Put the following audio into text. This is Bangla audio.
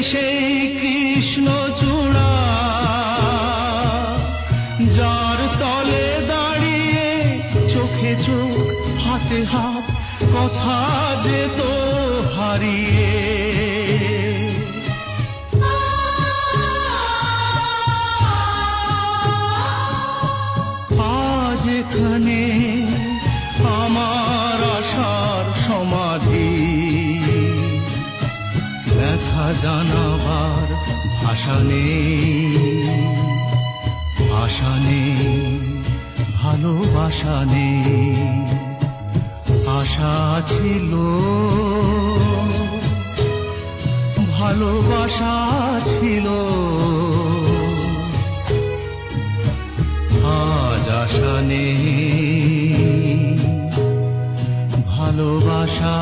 সেই কৃষ্ণচূড়া যার তলে দাঁড়িয়ে চোখে চোখ হাতে হাত কথা যেত হারিয়ে। আজ এখানে আমার আশার সমাধি, ব্যথা জানাবার ভাষা নেই, আশা নেই, ভালোবাসা নেই। আশা ছিল, ভালোবাসা ছিল, আজ আশা নেই, ভালোবাসা